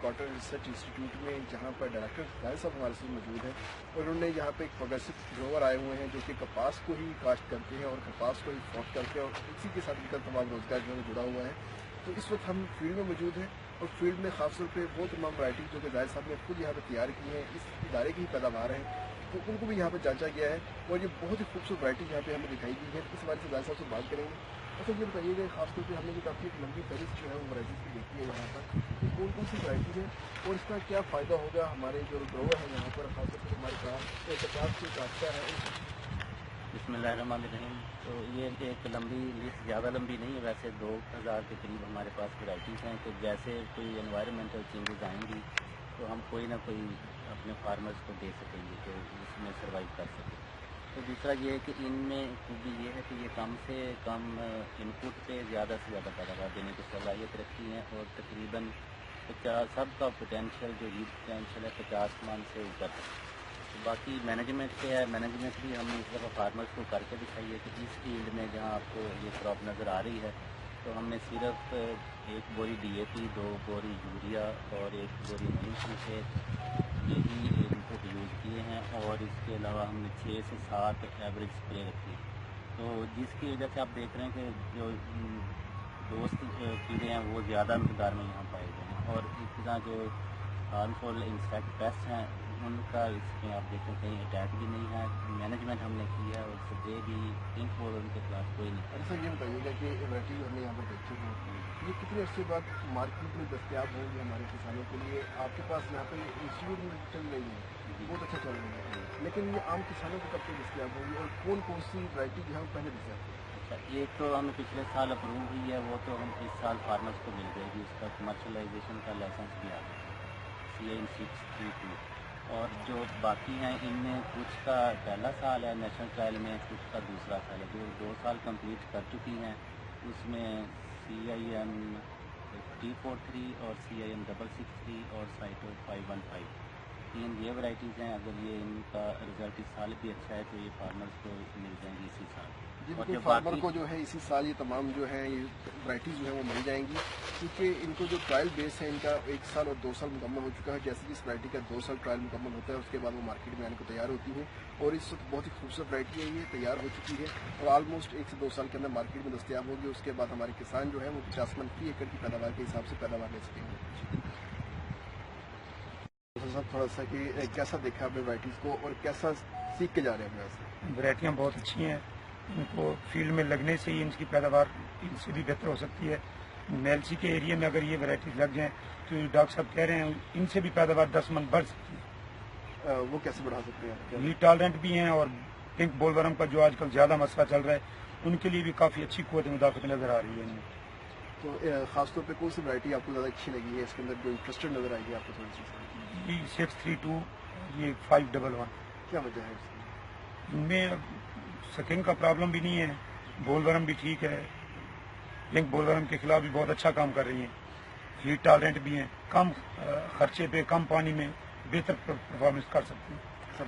Cotton research institute में, जहाँ पर डायरेक्टर जाहिर साहब हमारे साथ मौजूद हैं और उन्होंने यहाँ पे एक प्रोग्रेसिव ग्रोवर आए हुए हैं जो कि कपास को ही काश्त करते हैं और कपास को ही फॉट करते हैं और इसी के साथ इनका तमाम रोजगार जो है जुड़ा हुआ है। तो इस वक्त हम फील्ड में मौजूद हैं और फील्ड में खास तौर पर वो तमाम वैराइटीज जो कि जाहिर साहब ने खुद यहाँ पर तैयार की हैं, इस इदारे की ही पैदावार है, तो उनको भी यहाँ पर जांचा गया है और ये बहुत ही खूबसूरत वैराइटी यहाँ पे हमें दिखाई गई है। इस हवाले से जाहिर साहब से बात करेंगे। अच्छा, ये बताइएगा खासतौर पर हमने जो काफ़ी एक लंबी फहरिस्त जो है वो वैराइटीज़ की देखी है यहाँ पर, तो कौन कौन सी वैराइटी है और इसका क्या फ़ायदा होगा हमारे जो ग्रोवर है यहाँ पर, खासतौर पर हमारे कपास जो काश्ता है। बिस्मिल्लाहिर्रहमानिर्रहीम। तो ये एक लंबी लिस्ट, ज़्यादा लंबी नहीं है, वैसे 2000 के करीब हमारे पास वैराइटीज़ हैं कि जैसे कोई एनवायरमेंटल चेंजेस आएंगी तो हम कोई ना कोई अपने फार्मर्स को दे सकेंगे कि उसमें सर्वाइव कर सकें। तो दूसरा ये है कि इनमें खूबी ये है कि ये कम से कम इनपुट पे ज़्यादा से ज़्यादा पैदावार देने की सलाहियत रखती हैं और तकरीबन 50 सबका पोटेंशियल जो हीट पोटेंशियल है 50 मन से ऊपर है। तो बाकी मैनेजमेंट पे है, मैनेजमेंट भी हमने इस दफ़ा फार्मर्स को करके दिखाई है कि इस फील्ड में जहाँ आपको ये क्रॉप नज़र आ रही है तो हमने सिर्फ 1 बोरी DAP, 2 बोरी यूरिया और 1 बोरी नीम यही इनपुट यूज़ किए हैं और इसके अलावा हमने 6 से 7 एवरेज स्प्रे रखी है। तो जिसकी वजह से आप देख रहे हैं कि जो दोस्त कीड़े हैं वो ज़्यादा मकदार में यहाँ पाए गए हैं और इस तरह जो हार्मफुल इंसेक्ट पेस्ट हैं उनका इसमें आप देखें कहीं अटैक भी नहीं है। मैनेजमेंट हमने की है और स्प्रे भी पिंक बोर्ड उनके खिलाफ कोई नहीं। अच्छा, ये बताइएगा कि वैराइटी हमने यहाँ पर देखी है, ये कितने अर्से बाद मार्केट में दस्तियाब होंगी हमारे किसानों के लिए? आपके पास यहाँ पर इंस्टीट्यूट में चल रही है, बहुत अच्छा चल रही है, लेकिन ये आम किसानों को कब तक दस्तियाब होंगी और कौन कौन सी वैराइटी जो है पहले दस्तियाब? अच्छा, एक तो हमें पिछले साल अप्रूव हुई है, वो तो हम इस साल फार्मर्स को मिल जाएगी, उसका कमर्शलाइजेशन का लाइसेंस भी आ गया CAN 632। और जो बाकी हैं इनमें कुछ का पहला साल है नेशनल ट्रायल में, कुछ का दूसरा साल है। जो 2 साल कंप्लीट कर चुकी हैं उसमें CIN 343 और CIN 663 और साइटो 515 3 ये वैराइटीज़ हैं। अगर ये इनका रिजल्ट इस साल भी अच्छा है तो ये फार्मर्स को मिल जाएंगी इसी साल। और जो फार्मर को जो है इसी साल ये तमाम जो है ये वैराइटीज़ जो है वो मिल जाएंगी, क्योंकि इनको जो ट्रायल बेस है इनका 1 साल और 2 साल मुकम्मल हो चुका है। जैसे जिस वैरायटी का 2 साल ट्रायल मुकम्मल होता है उसके बाद वो मार्केट में आने को तैयार होती है और इस वक्त बहुत ही खूबसूरत वैरायटी है, ये तैयार हो चुकी है और ऑलमोस्ट 1 से 2 साल के अंदर मार्केट में दस्तियाब होगी। उसके बाद हमारे किसान जो है वो 50 मन फी एकड़ की पैदावार के हिसाब से पैदावार ले सकेंगे। थोड़ा सा कि कैसा देखा आपने वैराइटीज़ को और कैसा सीख के जा रहे हैं? वैरायटियाँ बहुत अच्छी हैं, इनको फील्ड में लगने से ही इनकी पैदावार इनसे भी बेहतर हो सकती है। मेलसी के एरिया में अगर ये वैरायटीज लग जाएं तो डॉक्टर साहब कह रहे हैं इनसे भी पैदावार 10 मन बढ़ सकती है। वो कैसे बढ़ा सकते हैं? हीट टॉलरेंट भी हैं और पिंक बोलवर्म का जो आजकल ज़्यादा मसला चल रहा है उनके लिए भी काफ़ी अच्छी कुव्वत मुदाफ़त नज़र आ रही है इनमें। तो खासतौर पे कौन सी वैरायटी आपको ज़्यादा अच्छी लगी है, इसके अंदर जो इंटरेस्टेड नज़र आएगी आपको थोड़ी सी? 632 ये 511। क्या वजह है इसकी? इनमें स्किन का प्रॉब्लम भी नहीं है, बोलवर्म भी ठीक है, पिंक बोलवर्म के खिलाफ भी बहुत अच्छा काम कर रही हैं, हीट टॉलरेंट भी हैं, कम खर्चे पे कम पानी में बेहतर परफॉर्मेंस कर सकती हैं। सब